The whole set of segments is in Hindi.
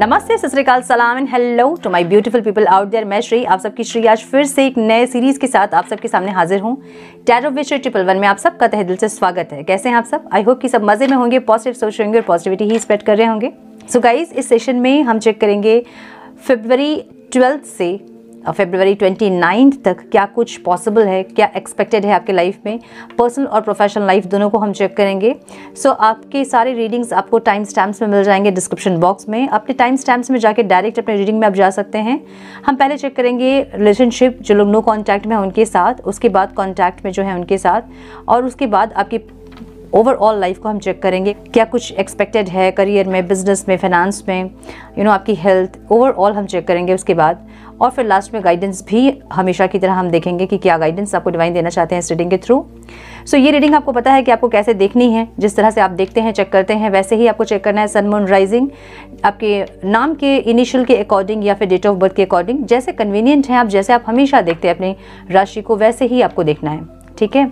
नमस्ते, सत श्री अकाल, सलाम and hello to my beautiful people out there. मैं श्री, आप सबकी श्री आज फिर से एक नए सीरीज के साथ आप सबके सामने हाजिर हूँ। टैरो विद श्री 111 में आप सबका तहे दिल से स्वागत है। कैसे हैं आप सब? आई होप कि सब मजे में होंगे, पॉजिटिव सोच रहे होंगे और पॉजिटिविटी ही स्प्रेड कर रहे होंगे। सो गाइज, इस सेशन में हम चेक करेंगे फरवरी 12 से फरवरी 29 तक क्या कुछ पॉसिबल है, क्या एक्सपेक्टेड है आपके लाइफ में। पर्सनल और प्रोफेशनल लाइफ दोनों को हम चेक करेंगे। सो आपके सारे रीडिंग्स आपको टाइम स्टैम्प्स में मिल जाएंगे डिस्क्रिप्शन बॉक्स में। अपने टाइम स्टैम्प्स में जाके डायरेक्ट अपने रीडिंग में आप जा सकते हैं। हम पहले चेक करेंगे रिलेशनशिप, जो लोग नो कॉन्टैक्ट में हैं उनके साथ, उसके बाद कॉन्टैक्ट में जो है उनके साथ, और उसके बाद आपकी ओवरऑल लाइफ को हम चेक करेंगे क्या कुछ एक्सपेक्टेड है करियर में, बिजनेस में, फाइनेंस में, आपकी हेल्थ, ओवरऑल हम चेक करेंगे उसके बाद। और फिर लास्ट में गाइडेंस भी हमेशा की तरह हम देखेंगे कि क्या गाइडेंस आपको डिवाइन देना चाहते हैं इस रीडिंग के थ्रू। सो ये रीडिंग आपको पता है कि आपको कैसे देखनी है। जिस तरह से आप देखते हैं, चेक करते हैं, वैसे ही आपको चेक करना है। सन, मून, राइजिंग आपके नाम के इनिशियल के अकॉर्डिंग या फिर डेट ऑफ बर्थ के अकॉर्डिंग, जैसे कन्वीनियंट है, आप जैसे आप हमेशा देखते हैं अपनी राशि को, वैसे ही आपको देखना है। ठीक है।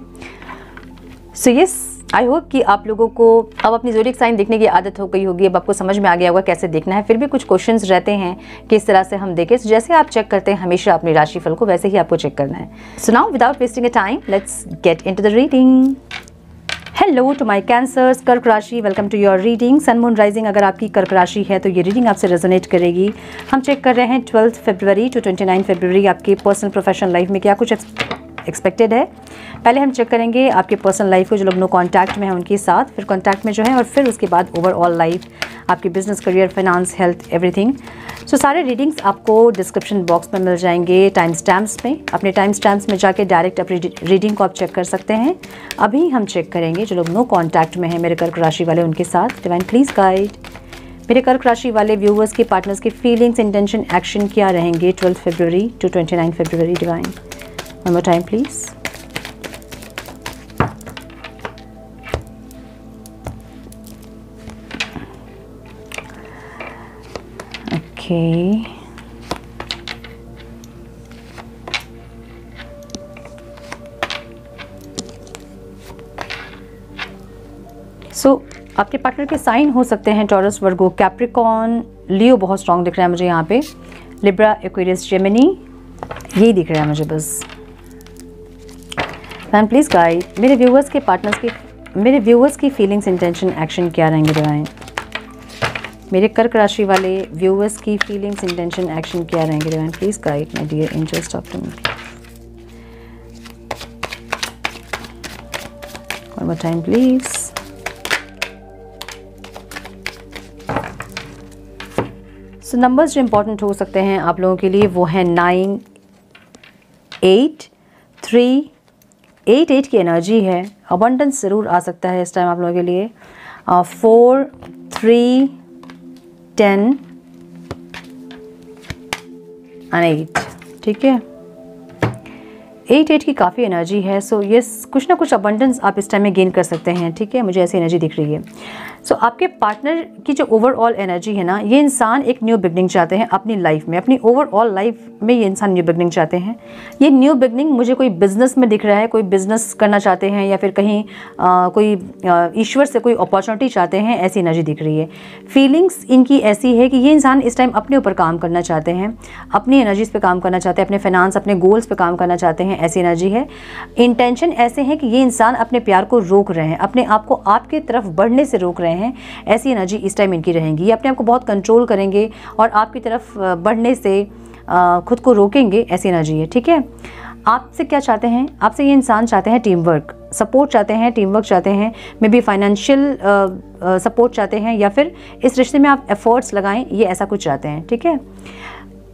सो यस, आई होप कि आप लोगों को अब अपनी ज़ोडिएक साइन देखने की आदत हो गई होगी। अब आपको समझ में आ गया होगा कैसे देखना है। फिर भी कुछ क्वेश्चंस रहते हैं कि इस तरह से हम देखें। So, जैसे आप चेक करते हैं हमेशा अपनी राशिफल को, वैसे ही आपको चेक करना है। So now without wasting a time, let's get into the reading. Hello to my cancers, कर्क राशि, welcome to your reading. Sun, moon, rising अगर आपकी कर्क राशि है तो ये रीडिंग आपसे रेजोनेट करेगी। हम चेक कर रहे हैं 12 फरवरी टू 29 फरवरी आपकी पर्सनल प्रोफेशनल लाइफ में क्या कुछ एक्सपेक्टेड है। पहले हम चेक करेंगे आपके पर्सनल लाइफ को, जो लोग नो कॉन्टैक्ट में हैं उनके साथ, फिर कॉन्टैक्ट में जो है, और फिर उसके बाद ओवरऑल लाइफ, आपकी business, career, finance, health, everything. So सारे रीडिंग्स आपको डिस्क्रिप्शन बॉक्स में मिल जाएंगे टाइम स्टैम्प्स में। अपने टाइम स्टैम्प्स में जाके डायरेक्ट अपनी रीडिंग को आप चेक कर सकते हैं। अभी हम चेक करेंगे जो लोग नो कॉन्टैक्ट में हैं मेरे कर्क राशि वाले, उनके साथ। डिवाइन प्लीज़ गाइड मेरे कर्क राशि वाले व्यूअर्स के, पार्टनर्स के फीलिंग्स, इंटेंशन, एक्शन क्या रहेंगे 12 फरवरी टू 29 फरवरी। Divine one more time please. Okay. So, आपके पार्टनर के साइन हो सकते हैं टॉरस, वर्गो, कैप्रिकॉन, लियो बहुत स्ट्रॉन्ग दिख रहा है मुझे यहाँ पे, लिब्रा, एक्वेरियस, जेमिनी, यही दिख रहा है मुझे बस। मैम प्लीज़ गाइड मेरे व्यूअर्स के, पार्टनर्स के, मेरे व्यूअर्स की फीलिंग्स, इंटेंशन, एक्शन क्या रहेंगे डिवाइन। मेरे कर्क राशि वाले व्यूअर्स की फीलिंग्स, इंटेंशन, एक्शन क्या रहेंगे divine. Please guide my dear angels, talk to me. One more time please. So numbers जो इंपॉर्टेंट हो सकते हैं आप लोगों के लिए वो है 9, 8, 3, 8 की एनर्जी है। अबंडेंस ज़रूर आ सकता है इस टाइम आप लोगों के लिए। 4, 3, 10 एंड 8। ठीक है, 8 की काफ़ी एनर्जी है। सो यस, कुछ ना कुछ अबंडेंस आप इस टाइम में गेन कर सकते हैं। ठीक है, मुझे ऐसी एनर्जी दिख रही है। सो आपके पार्टनर की जो ओवरऑल एनर्जी है ना, ये इंसान एक न्यू बिगनिंग चाहते हैं अपनी लाइफ में, अपनी ओवरऑल लाइफ में ये इंसान न्यू बिगनिंग चाहते हैं। ये न्यू बिगनिंग मुझे कोई बिजनेस में दिख रहा है, कोई बिजनेस करना चाहते हैं, या फिर कहीं कोई ईश्वर से कोई अपॉर्चुनिटी चाहते हैं, ऐसी एनर्जी दिख रही है। फीलिंग्स इनकी ऐसी है कि ये इंसान इस टाइम अपने ऊपर काम करना चाहते हैं, अपनी एनर्जीज पे काम करना चाहते हैं, अपने फाइनेंस, अपने गोल्स पे काम करना चाहते हैं, ऐसी एनर्जी है। इंटेंशन ऐसे हैं कि ये इंसान अपने प्यार को रोक रहे हैं, अपने आप को आपके तरफ बढ़ने से रोक रहे हैं, ऐसी एनर्जी इस टाइम इनकी रहेंगी। ये अपने आप को बहुत कंट्रोल करेंगे और आपकी तरफ बढ़ने से खुद को रोकेंगे, ऐसी एनर्जी है। ठीक है, आपसे क्या चाहते हैं? आपसे ये इंसान चाहते हैं टीम वर्क, सपोर्ट चाहते हैं, टीम वर्क चाहते हैं, मे बी फाइनेंशियल सपोर्ट चाहते हैं, या फिर इस रिश्ते में आप एफर्ट्स लगाएं, ये ऐसा कुछ चाहते हैं। ठीक है,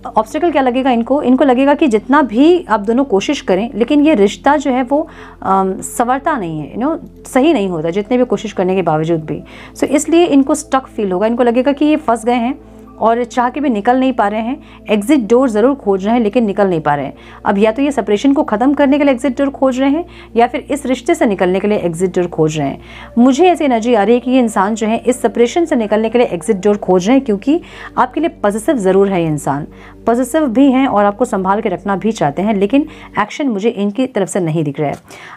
ऑब्स्टिकल क्या लगेगा इनको? इनको लगेगा कि जितना भी आप दोनों कोशिश करें, लेकिन ये रिश्ता जो है वो संवरता नहीं है, सही नहीं होता जितने भी कोशिश करने के बावजूद भी। सो इसलिए इनको स्टक फील होगा, इनको लगेगा कि ये फंस गए हैं और चाह के भी निकल नहीं पा रहे हैं। एग्जिट डोर ज़रूर खोज रहे हैं लेकिन निकल नहीं पा रहे हैं। अब या तो ये सेपरेशन को ख़त्म करने के लिए एग्जिट डोर खोज रहे हैं, या फिर इस रिश्ते से निकलने के लिए एग्जिट डोर खोज रहे हैं। मुझे ऐसी एनर्जी आ रही है कि ये इंसान जो है इस सेपरेशन से निकलने के लिए एग्जिट डोर खोज रहे हैं, क्योंकि आपके लिए पॉजिटिव ज़रूर है ये इंसान, पॉजिटिव भी हैं और आपको संभाल के रखना भी चाहते हैं, लेकिन एक्शन मुझे इनकी तरफ से नहीं दिख रहा है।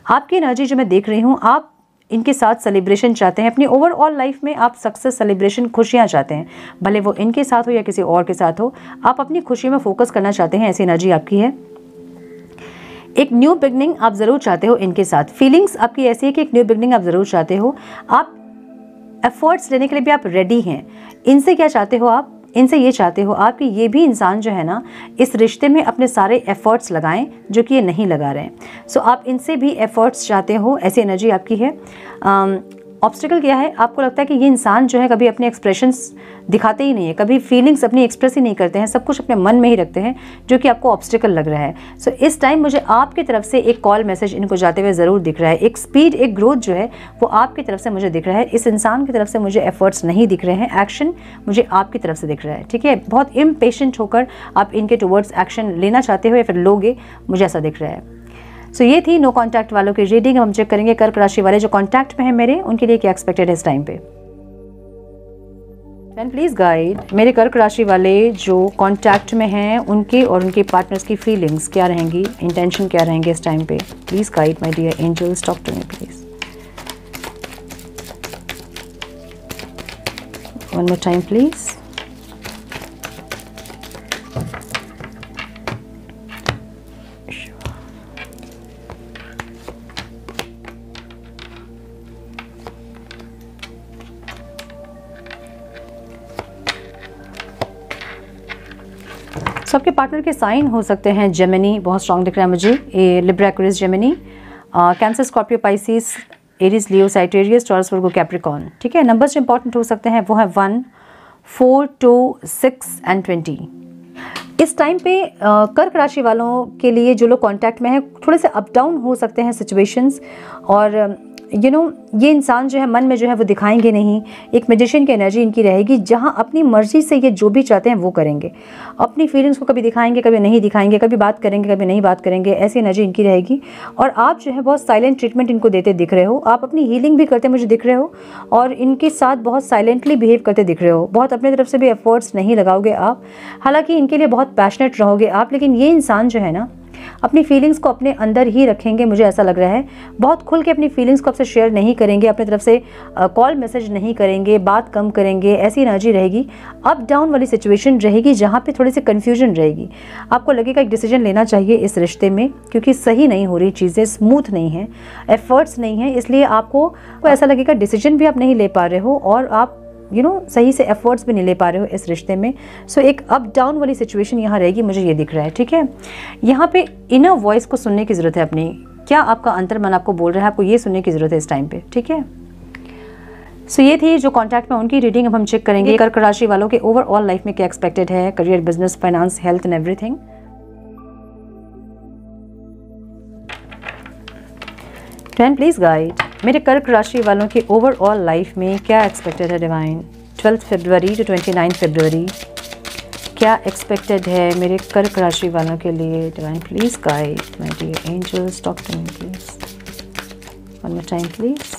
आपकी एनर्जी जो मैं देख रही हूँ, आप इनके साथ सेलिब्रेशन चाहते हैं, अपनी ओवरऑल लाइफ में आप सक्सेस, सेलिब्रेशन, खुशियाँ चाहते हैं, भले वो इनके साथ हो या किसी और के साथ हो, आप अपनी खुशी में फोकस करना चाहते हैं, ऐसी एनर्जी आपकी है। एक न्यू बिगनिंग आप ज़रूर चाहते हो इनके साथ। फीलिंग्स आपकी ऐसी है कि एक न्यू बिगनिंग आप ज़रूर चाहते हो। आप एफर्ट्स लेने के लिए भी आप रेडी हैं। इनसे क्या चाहते हो आप? इनसे ये चाहते हो आप कि ये भी इंसान जो है ना इस रिश्ते में अपने सारे एफर्ट्स लगाएं जो कि ये नहीं लगा रहे हैं। सो आप इनसे भी एफर्ट्स चाहते हो, ऐसी एनर्जी आपकी है। ऑब्स्टिकल क्या है? आपको लगता है कि ये इंसान जो है कभी अपने एक्सप्रेशंस दिखाते ही नहीं है, कभी फीलिंग्स अपनी एक्सप्रेस ही नहीं करते हैं, सब कुछ अपने मन में ही रखते हैं, जो कि आपको ऑब्स्टिकल लग रहा है। सो इस टाइम मुझे आपकी तरफ से एक कॉल मैसेज इनको जाते हुए ज़रूर दिख रहा है। एक स्पीड, एक ग्रोथ जो है वो आपकी तरफ से मुझे दिख रहा है। इस इंसान की तरफ से मुझे एफर्ट्स नहीं दिख रहे हैं, एक्शन मुझे आपकी तरफ से दिख रहा है। ठीक है, बहुत इम्पेशेंट होकर आप इनके टुवर्ड्स एक्शन लेना चाहते हो या फिर लोगे, मुझे ऐसा दिख रहा है। सो ये थी नो कॉन्टैक्ट वालों की रीडिंग। हम चेक करेंगे कर्क राशि वाले जो कॉन्टैक्ट में है मेरे, उनके लिए क्या एक्सपेक्टेड है इस टाइम पे। एंड प्लीज़ गाइड मेरे कर्क राशि वाले जो कॉन्टैक्ट में हैं उनके और उनके पार्टनर्स की फीलिंग्स क्या रहेंगी, इंटेंशन क्या रहेंगे इस टाइम पे। Please guide my dear angels, talk to me please. One more time please. सबके पार्टनर के साइन हो सकते हैं जेमिनी, बहुत स्ट्रॉन्ग दिख रहा है मुझे, ये Libra, Aquarius, Gemini, Cancer, Scorpio, Pisces, Aries, Leo, Sagittarius, Taurus, Virgo, Capricorn. ठीक है, नंबर्स जो इंपॉर्टेंट हो सकते हैं वो है 1, 4, 2, 6 एंड 20। इस टाइम पे कर्क राशि वालों के लिए जो लोग कांटेक्ट में हैं, थोड़े से अप डाउन हो सकते हैं सिचुएशंस, और ये इंसान जो है मन में जो है वो दिखाएंगे नहीं। एक मैजिशियन की एनर्जी इनकी रहेगी, जहाँ अपनी मर्जी से ये जो भी चाहते हैं वो करेंगे। अपनी फीलिंग्स को कभी दिखाएंगे, कभी नहीं दिखाएंगे, कभी बात करेंगे, कभी नहीं बात करेंगे, ऐसी एनर्जी इनकी रहेगी। और आप जो है बहुत साइलेंट ट्रीटमेंट इनको देते दिख रहे हो, आप अपनी हीलिंग भी करते मुझे दिख रहे हो, और इनके साथ बहुत साइलेंटली बिहेव करते दिख रहे हो। बहुत अपनी तरफ से भी एफर्ट्स नहीं लगाओगे आप, हालांकि इनके लिए बहुत पैशनेट रहोगे आप, लेकिन ये इंसान जो है ना अपनी फीलिंग्स को अपने अंदर ही रखेंगे, मुझे ऐसा लग रहा है। बहुत खुल के अपनी फीलिंग्स को आपसे शेयर नहीं करेंगे, अपनी तरफ से कॉल मैसेज नहीं करेंगे, बात कम करेंगे, ऐसी एनर्जी रहेगी। अप डाउन वाली सिचुएशन रहेगी जहाँ पे थोड़ी सी कन्फ्यूजन रहेगी। आपको लगेगा एक डिसीजन लेना चाहिए इस रिश्ते में, क्योंकि सही नहीं हो रही चीज़ें, स्मूथ नहीं है, एफर्ट्स नहीं है, इसलिए आपको ऐसा लगेगा डिसीजन भी आप नहीं ले पा रहे हो, और आप सही से एफर्ट्स भी नहीं ले पा रहे हो इस रिश्ते में। सो एक अप डाउन वाली सिचुएशन यहाँ रहेगी, मुझे ये दिख रहा है। ठीक है, यहाँ पे इनर वॉइस को सुनने की ज़रूरत है अपनी, क्या आपका अंतर्मन आपको बोल रहा है, आपको ये सुनने की ज़रूरत है इस टाइम पे। ठीक है, सो ये थी जो कॉन्टैक्ट में उनकी रीडिंग। अब हम चेक करेंगे कर्क राशि वालों के ओवरऑल लाइफ में क्या एक्सपेक्टेड है, career, business, finance, health and everything. And please guide मेरे कर्क राशि वालों की ओवरऑल लाइफ में क्या एक्सपेक्टेड है डिवाइन। 12 फरवरी टू 29 फरवरी क्या एक्सपेक्टेड है मेरे कर्क राशि वालों के लिए divine. Please guide my dear angels, talk to me please. One more time please.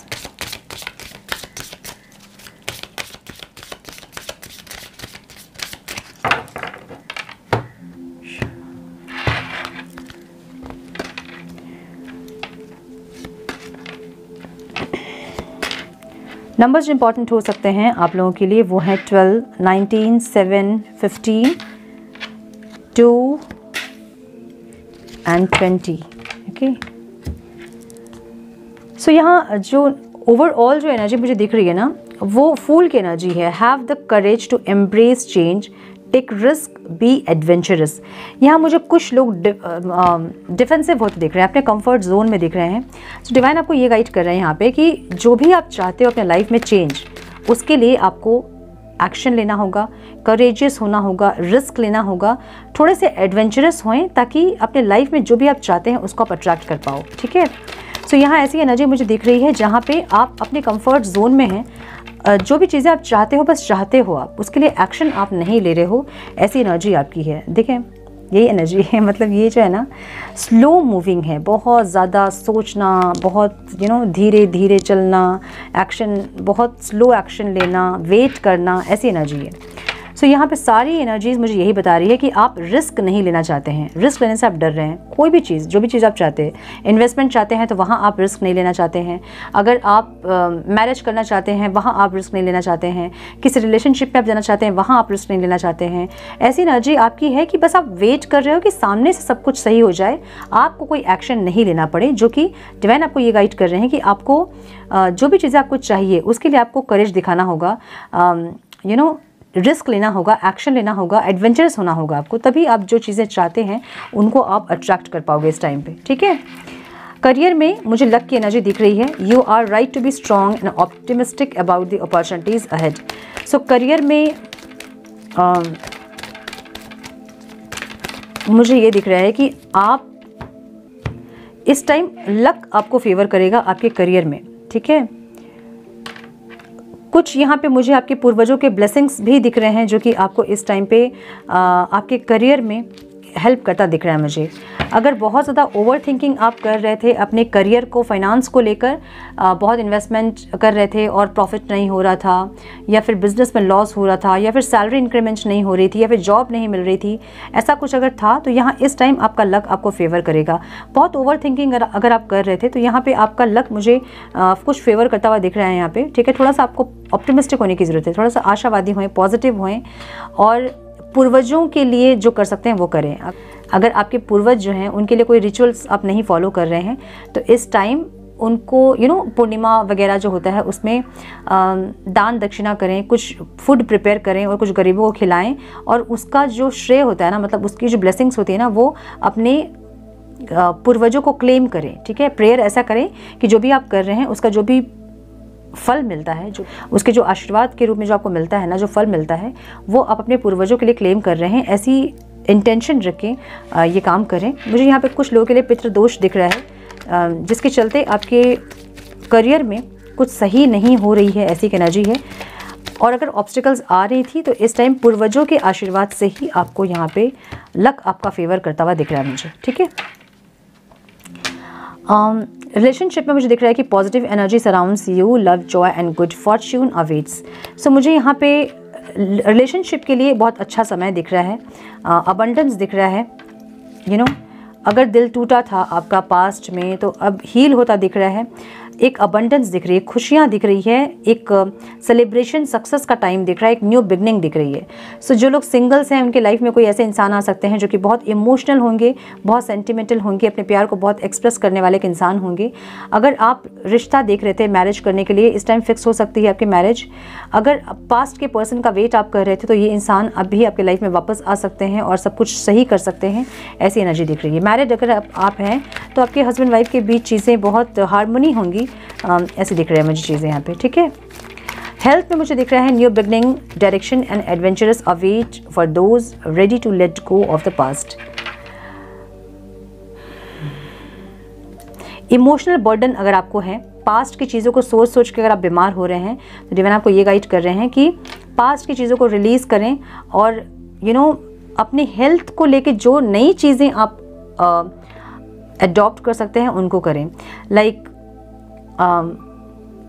Numbers जो इंपॉर्टेंट हो सकते हैं आप लोगों के लिए वो हैं 12, 19, 7, 15, 2 एंड 20। ओके, सो यहाँ जो ओवरऑल जो एनर्जी मुझे दिख रही है ना, वो फूल की एनर्जी है। Have the courage to embrace change, take risk, be adventurous. यहाँ मुझे कुछ लोग डिफेंसिव होते दिख रहे हैं, अपने कंफर्ट जोन में दिख रहे हैं। सो डिवाइन आपको ये गाइड कर रहे हैं यहाँ पे कि जो भी आप चाहते हो अपने लाइफ में चेंज, उसके लिए आपको एक्शन लेना होगा, करेजियस होना होगा, रिस्क लेना होगा, थोड़े से एडवेंचरस होएं, ताकि अपने लाइफ में जो भी आप चाहते हैं उसको आप अट्रैक्ट कर पाओ। ठीक है, सो यहाँ ऐसी एनर्जी मुझे दिख रही है जहाँ पे आप अपने कंफर्ट जोन में हैं, जो भी चीज़ें आप चाहते हो, बस चाहते हो आप, उसके लिए एक्शन आप नहीं ले रहे हो, ऐसी एनर्जी आपकी है। देखें, यही एनर्जी है, मतलब ये जो है ना स्लो मूविंग है, बहुत ज़्यादा सोचना, बहुत धीरे धीरे चलना, एक्शन बहुत स्लो एक्शन लेना, वेट करना, ऐसी एनर्जी है। सो यहाँ पे सारी एनर्जीज मुझे यही बता रही है कि आप रिस्क नहीं लेना चाहते हैं, रिस्क लेने से आप डर रहे हैं। कोई भी चीज़, जो भी चीज़ आप चाहते हैं, इन्वेस्टमेंट चाहते हैं तो वहाँ आप रिस्क नहीं लेना चाहते हैं। अगर आप मैरिज करना चाहते हैं वहाँ आप रिस्क नहीं लेना चाहते हैं। किसी रिलेशनशिप में आप जाना चाहते हैं वहाँ आप रिस्क नहीं लेना चाहते हैं। ऐसी एनर्जी आपकी है कि बस आप वेट कर रहे हो कि सामने से सब कुछ सही हो जाए, आपको कोई एक्शन नहीं लेना पड़े, जो कि डिवाइन आपको ये गाइड कर रहे हैं कि आपको जो भी चीज़ें आपको चाहिए उसके लिए आपको करेज दिखाना होगा, रिस्क लेना होगा, एक्शन लेना होगा, एडवेंचरस होना होगा आपको, तभी आप जो चीज़ें चाहते हैं उनको आप अट्रैक्ट कर पाओगे इस टाइम पे। ठीक है, करियर में मुझे लक की एनर्जी दिख रही है। You are right to be strong and optimistic about the opportunities ahead. So career में मुझे ये दिख रहा है कि आप इस टाइम लक आपको फेवर करेगा आपके करियर में। ठीक है, कुछ यहाँ पे मुझे आपके पूर्वजों के ब्लेसिंग्स भी दिख रहे हैं जो कि आपको इस टाइम पे आपके करियर में हेल्प करता दिख रहा है मुझे। अगर बहुत ज़्यादा ओवर थिंकिंग आप कर रहे थे अपने करियर को, फाइनेंस को लेकर, बहुत इन्वेस्टमेंट कर रहे थे और प्रॉफिट नहीं हो रहा था, या फिर बिजनेस में लॉस हो रहा था, या फिर सैलरी इंक्रीमेंट नहीं हो रही थी, या फिर जॉब नहीं मिल रही थी, ऐसा कुछ अगर था तो यहाँ इस टाइम आपका लक आपको फेवर करेगा। बहुत ओवर थिंकिंग अगर आप कर रहे थे तो यहाँ पर आपका लक मुझे कुछ फेवर करता हुआ दिख रहा है यहाँ पर। ठीक है, थोड़ा सा आपको ऑप्टिमिस्टिक होने की ज़रूरत है, थोड़ा सा आशावादी हों, पॉजिटिव हों और पूर्वजों के लिए जो कर सकते हैं वो करें। अगर आपके पूर्वज जो हैं उनके लिए कोई रिचुअल्स आप नहीं फॉलो कर रहे हैं तो इस टाइम उनको पूर्णिमा वगैरह जो होता है उसमें दान दक्षिणा करें, कुछ फूड प्रिपेयर करें और कुछ गरीबों को खिलाएं, और उसका जो श्रेय होता है ना, मतलब उसकी जो ब्लेसिंग्स होती है ना, वो अपने पूर्वजों को क्लेम करें। ठीक है, प्रेयर ऐसा करें कि जो भी आप कर रहे हैं उसका जो भी फल मिलता है, जो उसके जो आशीर्वाद के रूप में जो आपको मिलता है ना, जो फल मिलता है, वो आप अपने पूर्वजों के लिए क्लेम कर रहे हैं, ऐसी इंटेंशन रख के ये काम करें। मुझे यहाँ पे कुछ लोगों के लिए पितृदोष दिख रहा है जिसके चलते आपके करियर में कुछ सही नहीं हो रही है, ऐसी एक एनर्जी है। और अगर ऑब्स्टिकल्स आ रही थी तो इस टाइम पूर्वजों के आशीर्वाद से ही आपको यहाँ पे लक आपका फेवर करता हुआ दिख रहा है मुझे। ठीक है, रिलेशनशिप में मुझे दिख रहा है कि positive energy surrounds you, love, joy and good fortune awaits. So मुझे यहाँ पे रिलेशनशिप के लिए बहुत अच्छा समय दिख रहा है, अबंडेंस दिख रहा है। अगर दिल टूटा था आपका पास्ट में तो अब हील होता दिख रहा है, एक अबंडेंस दिख रही है, खुशियाँ दिख रही है, एक सेलिब्रेशन सक्सेस का टाइम दिख रहा है, एक न्यू बिगनिंग दिख रही है। सो जो लोग सिंगल्स हैं उनके लाइफ में कोई ऐसे इंसान आ सकते हैं जो कि बहुत इमोशनल होंगे, बहुत सेंटिमेंटल होंगे, अपने प्यार को बहुत एक्सप्रेस करने वाले एक इंसान होंगे। अगर आप रिश्ता देख रहे थे मैरिज करने के लिए, इस टाइम फिक्स हो सकती है आपकी मैरिज। अगर पास्ट के पर्सन का वेट आप कर रहे थे तो ये इंसान अब भी आपके लाइफ में वापस आ सकते हैं और सब कुछ सही कर सकते हैं, ऐसी एनर्जी दिख रही है। मैरिड अगर आप हैं तो आपके हस्बैंड वाइफ के बीच चीज़ें बहुत हार्मनी होंगी, ऐसे दिख रहे हैं मुझे चीज़ें यहाँ पे। ठीक है, हेल्थ में मुझे दिख रहा है new beginning, direction and adventures await for those ready to let go of the past. Emotional burden अगर आपको है, पास्ट की चीज़ों को सोच सोच के अगर आप बीमार हो रहे हैं तो डिवाइन आपको ये गाइड कर रहे हैं कि पास्ट की चीज़ों को रिलीज़ करें और अपने हेल्थ को लेके जो नई चीज़ें आप अडॉप्ट कर सकते हैं उनको करें। लाइक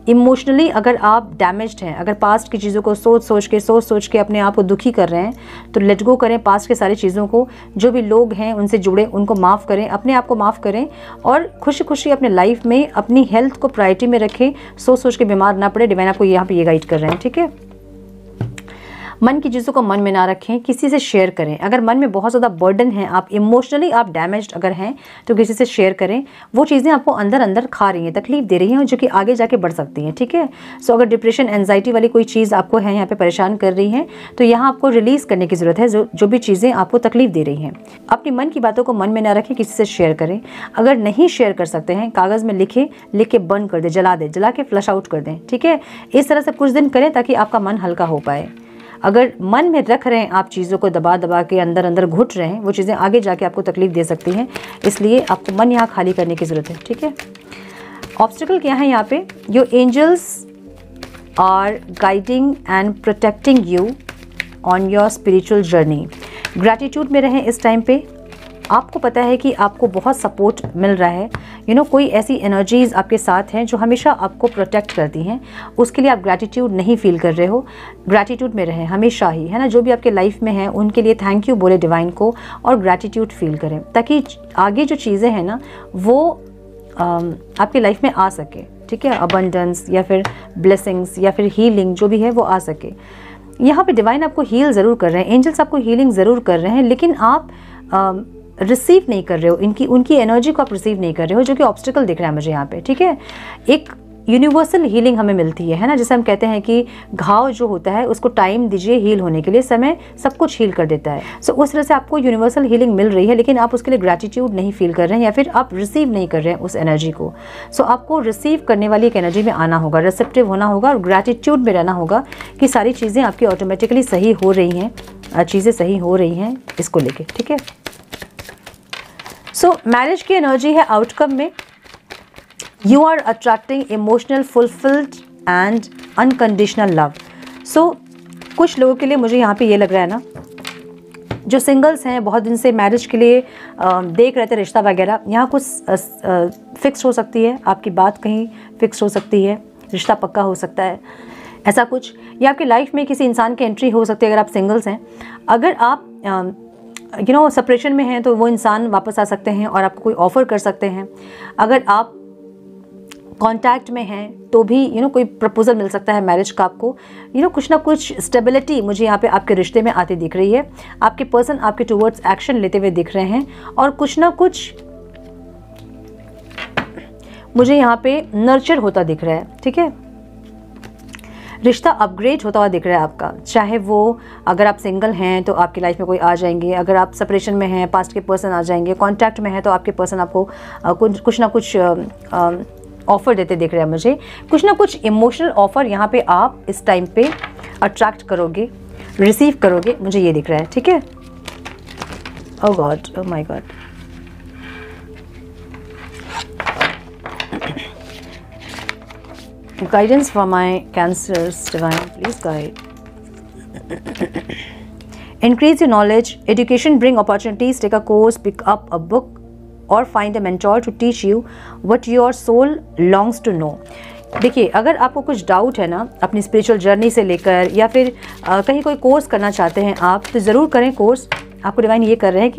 इमोशनली अगर आप डैमेज्ड हैं, अगर पास्ट की चीज़ों को सोच सोच के अपने आप को दुखी कर रहे हैं तो लेट गो करें पास्ट के सारी चीज़ों को। जो भी लोग हैं उनसे जुड़े उनको माफ़ करें, अपने आप को माफ़ करें और खुशी खुशी अपने लाइफ में अपनी हेल्थ को प्रायोरिटी में रखें, सोच के बीमार ना पड़े। डिवाइन आपको यहाँ पे ये गाइड कर रहे हैं। ठीक है, मन की चीज़ों को मन में ना रखें, किसी से शेयर करें। अगर मन में बहुत ज़्यादा बर्डन है, आप इमोशनली आप डैमेज्ड अगर हैं तो किसी से शेयर करें। वो चीज़ें आपको अंदर अंदर खा रही हैं, तकलीफ दे रही हैं, जो कि आगे जाके बढ़ सकती हैं। ठीक है, सो अगर डिप्रेशन एंजाइटी वाली कोई चीज़ आपको है, यहाँ पे परेशान कर रही है, तो यहाँ आपको रिलीज़ करने की ज़रूरत है। जो भी चीज़ें आपको तकलीफ दे रही हैं, अपनी मन की बातों को मन में ना रखें, किसी से शेयर करें। अगर नहीं शेयर कर सकते हैं, कागज़ में लिख के बर्न कर दें, जला के फ्लश आउट कर दें। ठीक है, इस तरह से कुछ दिन करें ताकि आपका मन हल्का हो पाए। अगर मन में रख रहे हैं आप चीज़ों को दबा के अंदर घुट रहे हैं, वो चीज़ें आगे जाके आपको तकलीफ दे सकती हैं, इसलिए आपको मन यहाँ खाली करने की ज़रूरत है। ठीक है, ऑब्स्टिकल क्या है यहाँ पे? Your angels are guiding and protecting you on your spiritual journey. Gratitude में रहें इस टाइम पे, आपको पता है कि आपको बहुत सपोर्ट मिल रहा है, कोई ऐसी एनर्जीज़ आपके साथ हैं जो हमेशा आपको प्रोटेक्ट करती हैं। उसके लिए आप ग्रैटिट्यूड नहीं फील कर रहे हो, ग्रैटिट्यूड में रहें हमेशा ही, है ना। जो भी आपके लाइफ में हैं उनके लिए थैंक यू बोले डिवाइन को और ग्रैटिट्यूड फील करें, ताकि आगे जो चीज़ें हैं ना वो आपकी लाइफ में आ सके, ठीक है। अबंडेंस या फिर ब्लेसिंग्स या फिर हीलिंग जो भी है वो आ सके। यहाँ पे डिवाइन आपको हील ज़रूर कर रहे हैं, एंजल्स आपको हीलिंग ज़रूर कर रहे हैं, लेकिन आप रिसीव नहीं कर रहे हो, उनकी एनर्जी को आप रिसीव नहीं कर रहे हो, जो कि ऑब्स्टिकल दिख रहा है मुझे यहाँ पे, ठीक है। एक यूनिवर्सल हीलिंग हमें मिलती है ना, जैसे हम कहते हैं कि घाव जो होता है उसको टाइम दीजिए हील होने के लिए, समय सब कुछ हील कर देता है। सो उस तरह से आपको यूनिवर्सल हीलिंग मिल रही है, लेकिन आप उसके लिए ग्रैटिट्यूड नहीं फील कर रहे हैं या फिर आप रिसीव नहीं कर रहे हैं उस एनर्जी को। सो आपको रिसीव करने वाली एक एनर्जी में आना होगा, रिसेप्टिव होना होगा और ग्रैटिट्यूड में रहना होगा कि सारी चीज़ें आपकी ऑटोमेटिकली सही हो रही हैं, चीज़ें सही हो रही हैं इसको लेके, ठीक है। सो मैरिज की एनर्जी है आउटकम में, You are attracting emotional fulfilled and unconditional love. So कुछ लोगों के लिए मुझे यहाँ पे ये लग रहा है ना, जो सिंगल्स हैं बहुत दिन से मैरिज के लिए देख रहे थे रिश्ता वगैरह, यहाँ कुछ फिक्स हो सकती है, आपकी बात कहीं फिक्स हो सकती है, रिश्ता पक्का हो सकता है, ऐसा कुछ। या आपकी लाइफ में किसी इंसान की एंट्री हो सकती है अगर आप सिंगल्स हैं। अगर आप सेपरेशन में हैं तो वो इंसान वापस आ सकते हैं और आपको कोई ऑफ़र कर सकते हैं। अगर आप कांटेक्ट में हैं तो भी कोई प्रपोजल मिल सकता है मैरिज का आपको। कुछ ना कुछ स्टेबिलिटी मुझे यहाँ पे आपके रिश्ते में आती दिख रही है, आपके पर्सन आपके टुवर्ड्स एक्शन लेते हुए दिख रहे हैं और कुछ ना कुछ मुझे यहाँ पे नर्चर होता दिख रहा है, ठीक है। रिश्ता अपग्रेड होता हुआ दिख रहा है आपका, चाहे वो अगर आप सिंगल हैं तो आपकी लाइफ में कोई आ जाएंगे, अगर आप सेपरेशन में हैं पास्ट के पर्सन आ जाएंगे, कॉन्टैक्ट में हैं तो आपके पर्सन आपको कुछ ना कुछ ऑफ़र देते दिख रहे हैं मुझे। कुछ ना कुछ इमोशनल ऑफ़र यहाँ पे आप इस टाइम पे अट्रैक्ट करोगे, रिसीव करोगे, मुझे ये दिख रहा है, ठीक है। Oh God, oh my God. Guidance for my Cancers, divine, please guide. Increase your knowledge, education bring opportunities, take a course, pick up a book or find a mentor to teach you what your soul longs to know. देखिए, अगर आपको कुछ डाउट है ना अपनी स्पिरिचुअल जर्नी से लेकर या फिर कहीं कोई कोर्स करना चाहते हैं आप, तो ज़रूर करें कोर्स। आपको डिवाइन ये कह रहे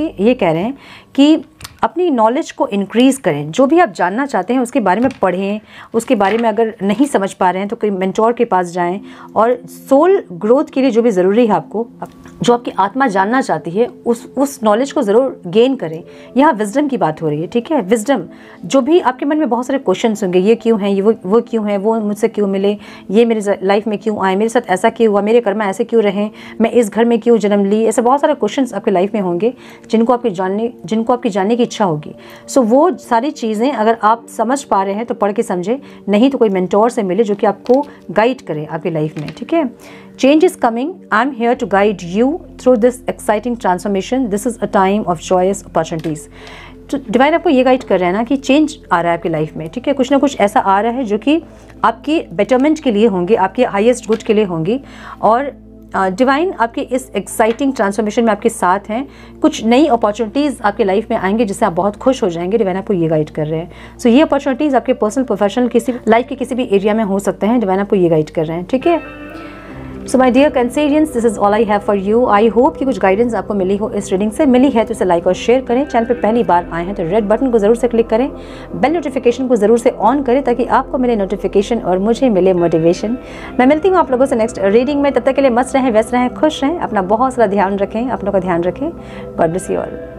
हैं कि अपनी नॉलेज को इंक्रीज़ करें, जो भी आप जानना चाहते हैं उसके बारे में पढ़ें, उसके बारे में अगर नहीं समझ पा रहे हैं तो कोई मेंटोर के पास जाएं और सोल ग्रोथ के लिए जो भी ज़रूरी है आपको, जो आपकी आत्मा जानना चाहती है उस नॉलेज को ज़रूर गेन करें। यहाँ विजडम की बात हो रही है, ठीक है। विजडम, जो भी आपके मन में बहुत सारे क्वेश्चंस होंगे, ये क्यों है, ये वो क्यों है, वो मुझसे क्यों मिले, ये मेरे लाइफ में क्यों आए, मेरे साथ ऐसा क्यों हुआ, मेरे कर्म ऐसे क्यों रहे, मैं इस घर में क्यों जन्म ली, ऐसे बहुत सारे क्वेश्चंस आपकी लाइफ में होंगे जिनको आपकी जानने की इच्छा होगी। सो वो सारी चीज़ें अगर आप समझ पा रहे हैं तो पढ़ के समझे, नहीं तो कोई मेंटोर से मिले जो कि आपको गाइड करे आपकी लाइफ में, ठीक है। Change is coming, I am here to guide you through this exciting transformation, this is a time of joyous opportunities. तो डिवाइन आपको ये गाइड कर रहे हैं ना कि चेंज आ रहा है आपकी लाइफ में, ठीक है। कुछ ना कुछ ऐसा आ रहा है जो कि आपकी बेटरमेंट के लिए होंगे, आपके हाईएस्ट गुड के लिए होंगी और डिवाइन आपके इस एक्साइटिंग ट्रांसफॉर्मेशन में आपके साथ हैं। कुछ नई अपॉर्चुनिटीज़ आपके लाइफ में आएंगे जिससे आप बहुत खुश हो जाएंगे। डिवाइन आपको ये गाइड कर रहे हैं। सो ये अपॉर्चुनिटीज़ आपके पर्सनल, प्रोफेशनल, किसी लाइफ के किसी भी एरिया में हो सकते हैं। डिवाइन आपको ये गाइड कर रहे हैं, ठीक है। So my dear cancerians, this is all I have for you. I hope कि कुछ गाइडेंस आपको मिली हो इस रीडिंग से। मिली है तो इसे लाइक और शेयर करें। चैनल पे पहली बार आए हैं तो रेड बटन को ज़रूर से क्लिक करें, बेल नोटिफिकेशन को ज़रूर से ऑन करें ताकि आपको मिले नोटिफिकेशन और मुझे मिले मोटिवेशन। मैं मिलती हूँ आप लोगों से नेक्स्ट रीडिंग में। तब तक के लिए मस्त रहें, व्यस्त रहें, खुश रहें, अपना बहुत सारा ध्यान रखें, अपनों का ध्यान रखें। God bless you all.